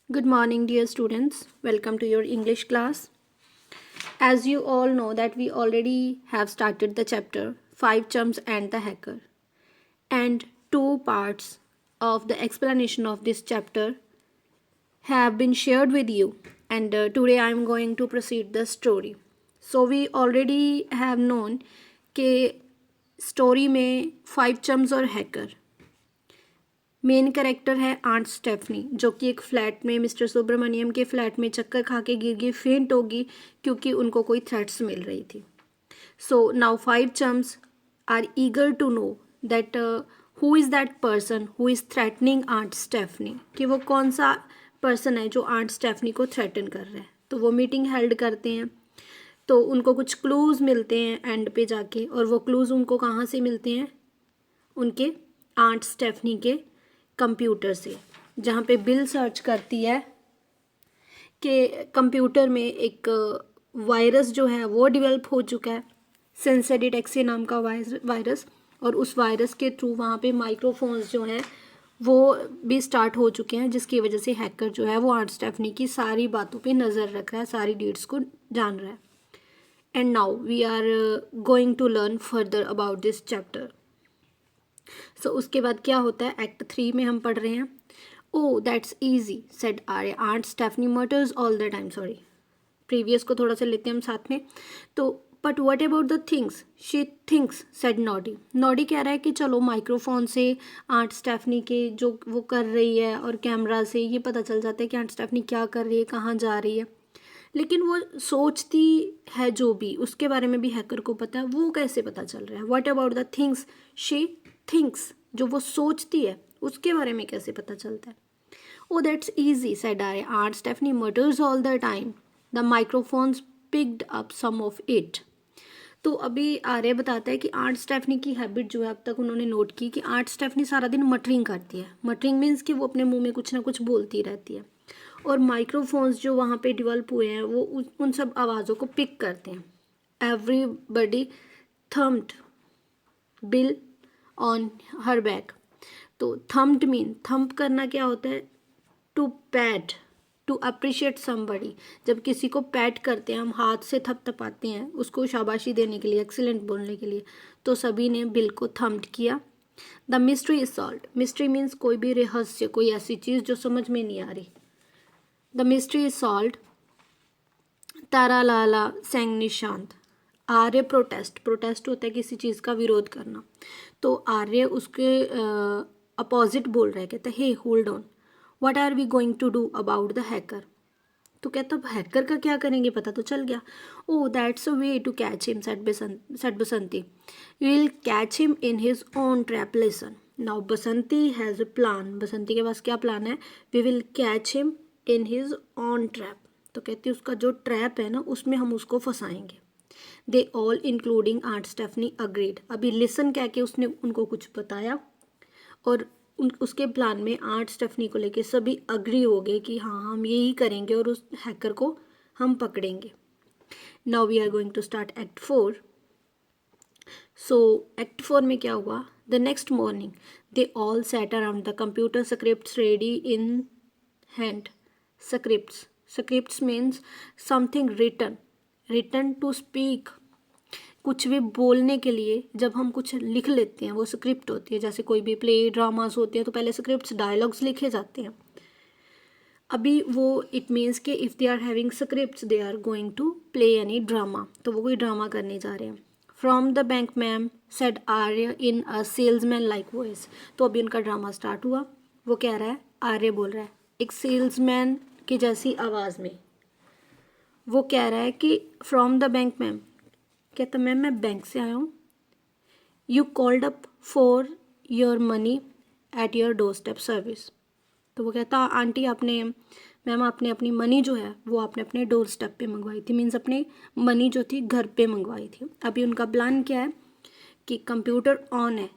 Good morning, dear students. Welcome to your English class. As you all know that we already have started the chapter 5 Chumps and the Hacker, and two parts of the explanation of this chapter have been shared with you, and today I am going to proceed the story. So we already have known कि story में 5 chums और hacker main character है aunt Stephanie, जो कि एक flat में mister Subramaniam के flat में चक्कर खा के गिर गई, फेंट होगी क्योंकि उनको कोई थ्रेट्स मिल रही थी. So now 5 chums are eager to know that who is that person who is threatening aunt Stephanie, कि वो कौन सा पर्सन है जो आंट स्टेफनी को थ्रेटन कर रहा है. तो वो मीटिंग हेल्ड करते हैं, तो उनको कुछ क्लूज़ मिलते हैं एंड पे जाके, और वो क्लूज़ उनको कहाँ से मिलते हैं? उनके आंट स्टेफनी के कंप्यूटर से, जहाँ पे बिल सर्च करती है कि कंप्यूटर में एक वायरस जो है वो डेवलप हो चुका है, सेंसेडिटेक्सी नाम का वायरस, और उस वायरस के थ्रू वहाँ पे माइक्रोफोन्स जो हैं वो भी स्टार्ट हो चुके हैं, जिसकी वजह से हैकर जो है वो आंट स्टेफनी की सारी बातों पे नज़र रख रहा है, सारी डीड्स को जान रहा है. And now we are going to learn further about this chapter. So उसके बाद क्या होता है, एक्ट 3 में हम पढ़ रहे हैं. Oh that's easy said Arya, aunt Stephanie mutters all the time. Sorry, previous को थोड़ा सा लेते हैं हम साथ में. तो but what about the things she thinks said Noddy. Noddy कह रहा है कि चलो माइक्रोफोन से आंट स्टेफनी के जो वो कर रही है और कैमरा से ये पता चल जाता है कि आंट स्टेफनी क्या कर रही है, कहाँ जा रही है. लेकिन वो सोचती है जो भी, उसके बारे में भी हैकर को पता है, वो कैसे पता चल रहा है? What about the things she thinks, जो वो सोचती है उसके बारे में कैसे पता चलता है? Oh that's easy said Arya, aunt Stephanie mutters all the time, the microphones picked up some of it. तो अभी आर्य बताता है कि आंट स्टेफनी की हैबिट जो है अब तक उन्होंने नोट की कि आंट स्टेफनी सारा दिन मटरिंग करती है. मटरिंग मीन्स कि वो अपने मुंह में कुछ ना कुछ बोलती रहती है, और माइक्रोफोन्स जो वहाँ पे डेवलप हुए हैं वो उन सब आवाज़ों को पिक करते हैं. Everybody thumbed Bill on her back. तो थम्ड मीन, थम्प करना क्या होता है? To pat, to appreciate somebody. जब किसी को पैट करते हैं, हम हाथ से थपथपाते हैं उसको शाबाशी देने के लिए, एक्सीलेंट बोलने के लिए, तो सभी ने बिल को थम्ड किया. The mystery is solved. Mystery means कोई भी रहस्य, कोई ऐसी चीज़ जो समझ में नहीं आ रही. The mystery is solved. Tara Lala सेंग निशांत. आर्य प्रोटेस्ट, प्रोटेस्ट होता है किसी चीज़ का विरोध करना, तो आर्य उसके अपोजिट बोल रहा है, कहता है hey hold on, what are we going to do about the hacker. तो कहता हैकर का क्या करेंगे, पता तो चल गया. Oh that's a way to catch him said Basanti. We will catch him in his own trap. Listen now Basanti has a plan. Basanti के पास क्या प्लान है? We will catch him in his own trap. तो कहती है उसका जो ट्रैप है ना उसमें हम उसको फंसाएंगे. They all including aunt Stephanie agreed. अभी लिसन कह के उसने उनको कुछ बताया, और उसके प्लान में आंट स्टेफनी को लेके सभी अग्री हो गए कि हाँ हम यही करेंगे और उस हैकर को हम पकड़ेंगे. Now we are going to start act 4. So act 4 में क्या हुआ? The next morning they all sat around the computer, scripts ready in hand. Scripts means something written to speak. कुछ भी बोलने के लिए जब हम कुछ लिख लेते हैं वो स्क्रिप्ट होती है. जैसे कोई भी प्ले ड्रामास होते हैं तो पहले स्क्रिप्ट्स, डायलॉग्स लिखे जाते हैं. अभी वो इट मीन्स कि if they are having scripts they are going to play any drama, तो वो कोई ड्रामा करने जा रहे हैं. From the bank ma'am said Arya in a salesman like voice. तो अभी उनका ड्रामा स्टार्ट हुआ. वो कह रहा है, आर्य बोल रहा है एक सेल्समैन की जैसी आवाज़ में. वो कह रहा है कि फ्रॉम द बैंक मैम, कहता मैम मैं बैंक से आया हूँ. You called up for your money at your door step service. तो वो कहता आंटी आपने, मैम आपने अपनी मनी जो है वो आपने अपने डोर स्टेप पे मंगवाई थी. मीन्स अपने मनी जो थी घर पे मंगवाई थी. अभी उनका प्लान क्या है कि कंप्यूटर ऑन है,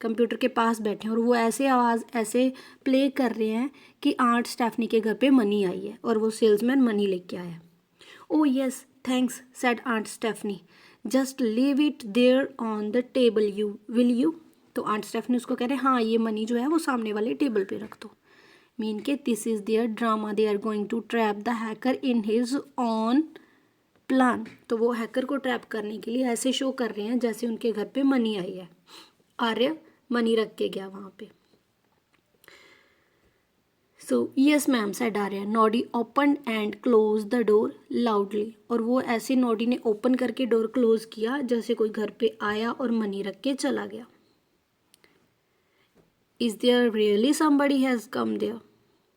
कंप्यूटर के पास बैठे हैं और वो ऐसे आवाज़ ऐसे प्ले कर रहे हैं कि आंट स्टेफनी के घर पे मनी आई है और वो सेल्समैन मनी लेके आया है. Oh yes thanks said aunt Stephanie, just leave it there on the table you will you. तो आंट स्टेफनी उसको कह रहे हैं हाँ ये मनी जो है वो सामने वाले टेबल पे रख दो. मीन के this is their drama, they are going to trap the hacker in his own plan. तो वो हैकर को ट्रैप करने के लिए ऐसे शो कर रहे हैं जैसे उनके घर पे मनी आई है, आर्य मनी रख के गया वहाँ पे। So yes ma'am said Arya. Noddy open and close the door loudly. और वो ऐसे नॉडी ने ओपन करके डोर क्लोज किया जैसे कोई घर पे आया और मनी रख के चला गया। Is there really somebody has come there.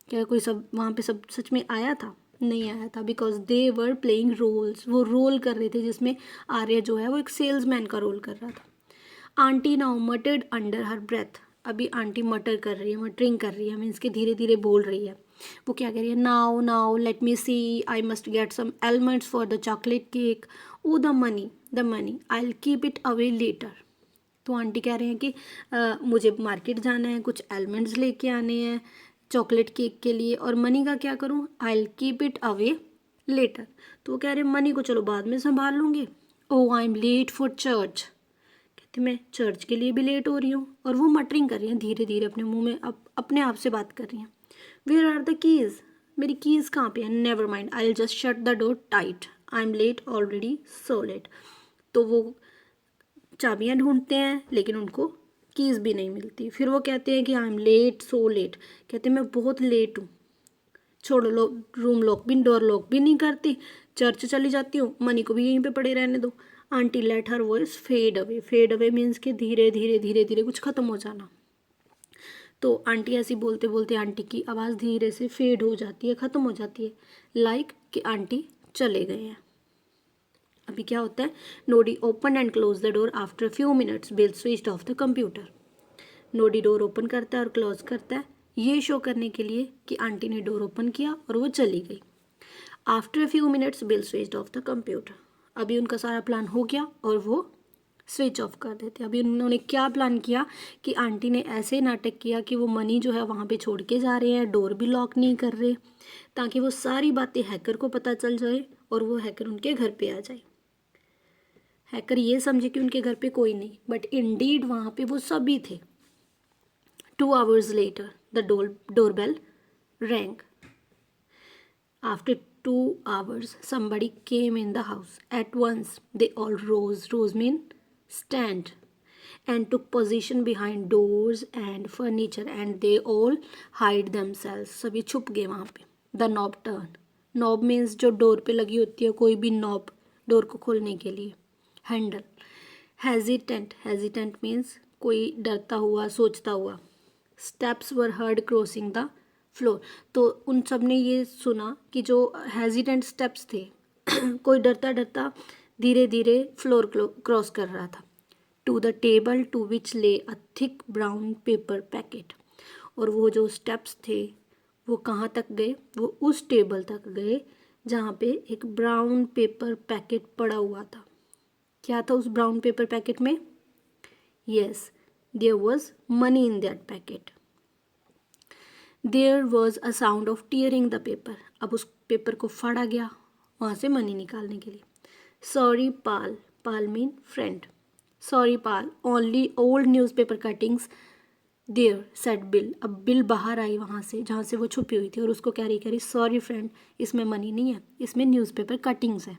क्या कोई सब वहाँ पे सब सच में आया था? नहीं आया था, because they were playing roles. वो रोल कर रहे थे जिसमें आर्या जो है वो एक सेल्समैन का रोल कर रहा था। Aunty now muttered under her breath. अभी आंटी मटर कर रही है, मटरिंग कर रही है, मीन्स कि धीरे धीरे बोल रही है। वो क्या कह रही है? Now now let me see, I must get some almonds for the chocolate cake. Oh the money I will keep it away later. तो आंटी कह रहे हैं कि मुझे मार्केट जाना है, कुछ एलमंड्स लेके आने हैं चॉकलेट केक के लिए, और मनी का क्या करूँ? I will keep it away later. तो वो कह रहे हैं मनी को चलो बाद में संभाल लूँगी। Oh I am late for church. कहते मैं चर्च के लिए भी लेट हो रही हूँ। और वो मटरिंग कर रही हैं धीरे धीरे अपने मुंह में, अपने आप से बात कर रही हैं। Where are the keys? मेरी कीज़ कहाँ पे है? Never mind, I will just shut the door tight, I am late already, so late. तो वो चाबियाँ ढूंढते हैं लेकिन उनको कीज़ भी नहीं मिलती। फिर वो कहते हैं कि I am late, so late. कहते हैं मैं बहुत लेट हूँ, छोड़ो, रूम लॉक भी, डोर लॉक भी नहीं करती, चर्च चली जाती हूँ, मनी को भी यहीं पे पड़े रहने दो। Aunty let her voice fade away. Fade away means कि धीरे धीरे धीरे धीरे कुछ ख़त्म हो जाना। तो आंटी ऐसी बोलते बोलते आंटी की आवाज़ धीरे से फेड हो जाती है, ख़त्म हो जाती है, लाइक कि आंटी चले गए हैं। अभी क्या होता है? Noddy open and close the door after few minutes, Bill switched off the computer. Noddy door open करता है और क्लोज करता है, ये शो करने के लिए कि आंटी ने डोर ओपन किया और वो चली गई। After few minutes Bill switched off the computer. अभी उनका सारा प्लान हो गया और वो स्विच ऑफ कर देते। अभी उन्होंने क्या प्लान किया कि आंटी ने ऐसे नाटक किया कि वो मनी जो है वहाँ पे छोड़ के जा रहे हैं, डोर भी लॉक नहीं कर रहे, ताकि वो सारी बातें हैकर को पता चल जाए और वो हैकर उनके घर पे आ जाए। हैकर ये समझे कि उनके घर पे कोई नहीं, बट इंडीड वहाँ पे वो सभी थे। 2 hours later, the doorbell rang. After 2 hours, somebody came in the house. At once, they all rose. Rose mean stand. And took position behind doors and furniture. And they all hide themselves. सभी छुप गए वहाँ पे. The knob turned. Knob means जो door पे लगी होती है कोई भी knob डोर को खोलने के लिए. Handle. Hesitant. Hesitant means कोई डरता हुआ, सोचता हुआ. Steps were heard crossing the floor. तो उन सब ने ये सुना कि जो हेजिटेंट स्टेप्स थे कोई डरता डरता धीरे धीरे फ्लोर क्रॉस कर रहा था। टू द टेबल टू विच ले a thick brown paper packet. और वो जो स्टेप्स थे वो कहाँ तक गए? वो उस टेबल तक गए जहाँ पे एक ब्राउन पेपर पैकेट पड़ा हुआ था। क्या था उस ब्राउन पेपर पैकेट में? Yes, there was money in that packet. There was a sound of tearing the paper. अब उस पेपर को फाड़ा गया वहाँ से मनी निकालने के लिए। Sorry pal, pal mean friend. Sorry pal, only old newspaper cuttings there, said Bill. अब बिल बाहर आई वहाँ से जहाँ से वो छुपी हुई थी और उसको कह रही सॉरी फ्रेंड, इसमें मनी नहीं है, इसमें न्यूज़पेपर कटिंग्स है।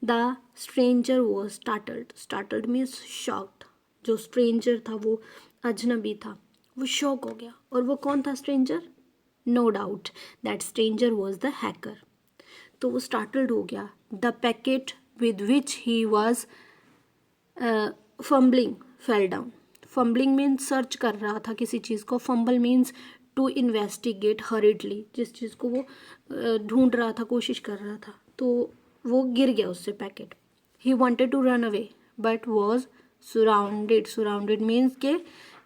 The stranger was startled. Startled means shocked. जो स्ट्रेंजर था वो अजनबी था, वो शॉक हो गया। और वो कौन था stranger? No doubt that stranger was the hacker. तो वो स्टार्टल्ड हो गया। The packet with which he was fumbling fell down. Fumbling means search कर रहा था किसी चीज़ को। Fumble means to investigate hurriedly, जिस चीज़ को वो ढूंढ रहा था, कोशिश कर रहा था, तो वो गिर गया उससे packet. He wanted to run away but was surrounded. Surrounded means के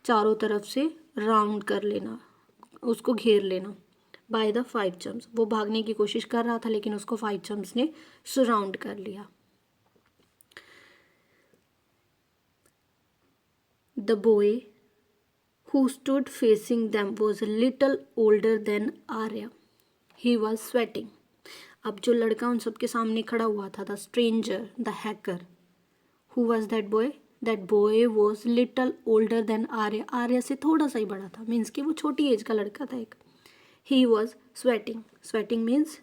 चारों तरफ से राउंड कर लेना, उसको घेर लेना। By the 5 chums. वो भागने की कोशिश कर रहा था लेकिन उसको 5 चम्स ने सराउंड कर लिया। The boy who stood facing them was a little older than Arya. He was sweating. अब जो लड़का उन सबके सामने खड़ा हुआ था, the stranger, the hacker, who was that boy? That boy was little older than Arya. Arya से थोड़ा सा ही बड़ा था, मीन्स कि वो छोटी एज का लड़का था एक। He was sweating, sweating means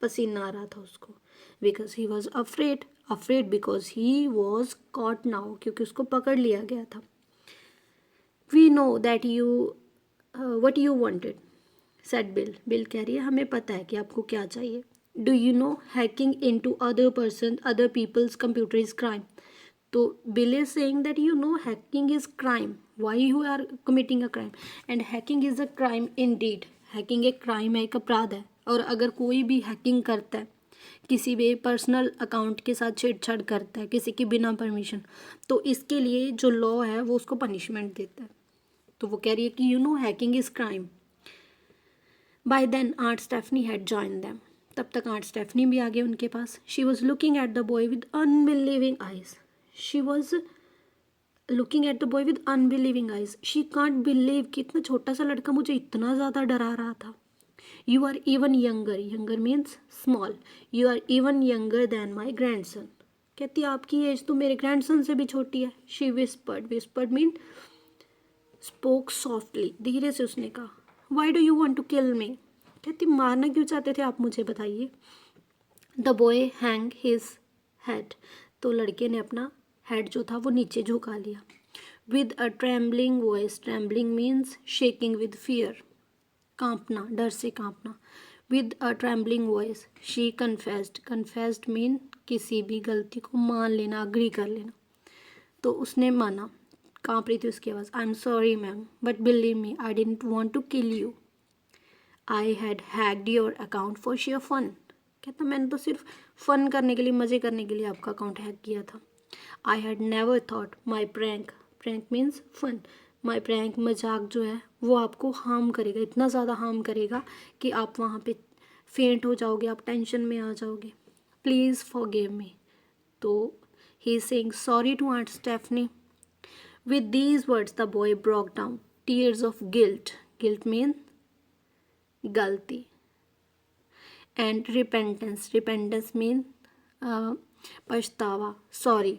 पसीना आ रहा था उसको, because he was afraid, afraid because he was caught now, क्योंकि उसको पकड़ लिया गया था. We know that you what you wanted said Bill, Bill कह रही है हमें पता है कि आपको क्या चाहिए. Do you know hacking into other person other people's computer is crime. तो Bill is saying that you know hacking is crime, why you are committing a crime, and hacking is a crime indeed. Hacking एक crime है, एक अपराध है. और अगर कोई भी हैकिंग करता है, किसी भी पर्सनल अकाउंट के साथ छेड़छाड़ करता है किसी की बिना परमिशन, तो इसके लिए जो लॉ है वो उसको पनिशमेंट देता है. तो वो कह रही है कि you know hacking is crime. By then aunt Stephanie had join them. तब तक आंट स्टेफनी भी आ गए उनके पास. She was looking at the boy with unbelieving eyes. She was looking at the boy with unbelieving eyes. She can't believe कि इतना छोटा सा लड़का मुझे इतना ज़्यादा डरा रहा था. You are even younger, younger means small, you are even younger than my grandson. कहती आपकी एज तो मेरे ग्रैंडसन से भी छोटी है. She whispered, whispered mean spoke softly, धीरे से उसने कहा. Why do you want to kill me. कहती मारना क्यों चाहते थे आप, मुझे बताइए. The boy hang his head. तो लड़के ने अपना हेड जो था वो नीचे झुका लिया. With a trembling voice, trembling means shaking with fear, कांपना, डर से कांपना. With a trembling voice she confessed, confessed mean किसी भी गलती को मान लेना, अग्री कर लेना. तो उसने माना, कांप रही थी उसकी आवाज़. I am sorry ma'am, but believe me I didn't want to kill you. I had hacked your account for sheer fun. कहता मैंने तो सिर्फ फ़न करने के लिए, मज़े करने के लिए आपका अकाउंट हैक किया था. I had never thought my prank, prank means fun, my prank मजाक जो है वो आपको हार्म करेगा, इतना ज़्यादा हार्म करेगा कि आप वहाँ पे फेंट हो जाओगे, आप टेंशन में आ जाओगे. Please forgive me. तो he is saying sorry to aunt Stephanie. With these words, the boy broke down, tears of guilt. Guilt means गलती. And repentance. Repentance means पछतावा, सॉरी.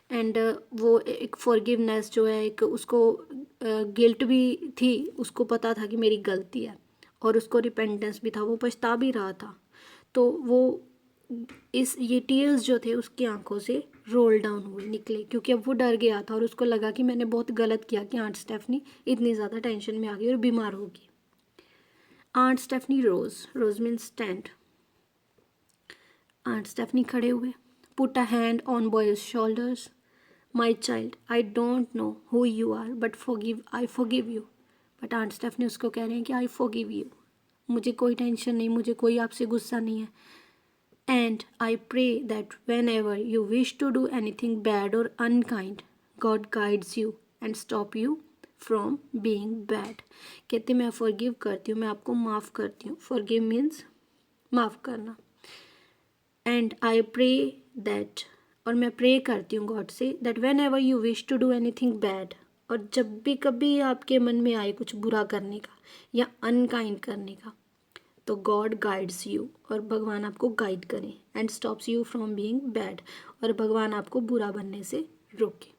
एंड वो एक फॉरगिवनेस जो है, एक उसको गिल्ट भी थी, उसको पता था कि मेरी गलती है, और उसको रिपेंटेंस भी था, वो पछता भी रहा था. तो वो ये टीयर्स जो थे उसकी आंखों से रोल डाउन हुए, निकले, क्योंकि अब वो डर गया था और उसको लगा कि मैंने बहुत गलत किया कि आंट स्टेफनी इतनी ज़्यादा टेंशन में आ गई और बीमार होगी. Aunt Stephanie rose, rose mean stand. Aunt Stephanie खड़े हुए. Put a hand on boy's shoulders. My child, I don't know who you are but I forgive you. But aunt Stephanie उसको कह रहे हैं कि आई फॉरगिव यू, मुझे कोई tension नहीं, मुझे कोई आपसे गुस्सा नहीं है. And I pray that whenever you wish to do anything bad or unkind, God guides you and stop you from being bad. कहते मैं forgive करती हूँ, मैं आपको माफ़ करती हूँ. Forgive means माफ़ करना. And I pray that, और मैं प्रे करती हूँ गॉड से, that whenever you wish to do anything bad, और जब भी कभी आपके मन में आए कुछ बुरा करने का या अनकाइंड करने का, तो गॉड गाइड्स यू, और भगवान आपको गाइड करें. And stops you from being bad, और भगवान आपको बुरा बनने से रोके.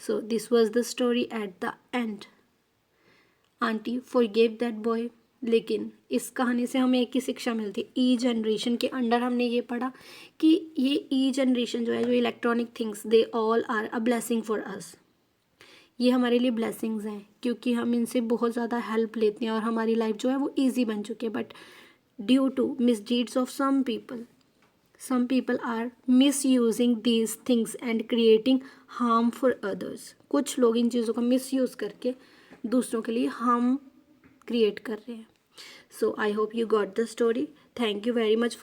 So this was the story at the end. Aunty forgive that boy. लेकिन इस कहानी से हमें एक ही शिक्षा मिलती है. ई जनरेशन के अंडर हमने ये पढ़ा कि ये ई जनरेशन जो है, जो electronic things, they all are a blessing for us. ये हमारे लिए ब्लेसिंग्स हैं, क्योंकि हम इनसे बहुत ज़्यादा हेल्प लेते हैं और हमारी लाइफ जो है वो ईजी बन चुकी है. But due to misdeeds of some people are misusing these things and creating harm for others. कुछ लोग इन चीज़ों का मिसयूज़ करके दूसरों के लिए हार्म क्रिएट कर रहे हैं. So I hope you got the story. Thank you very much.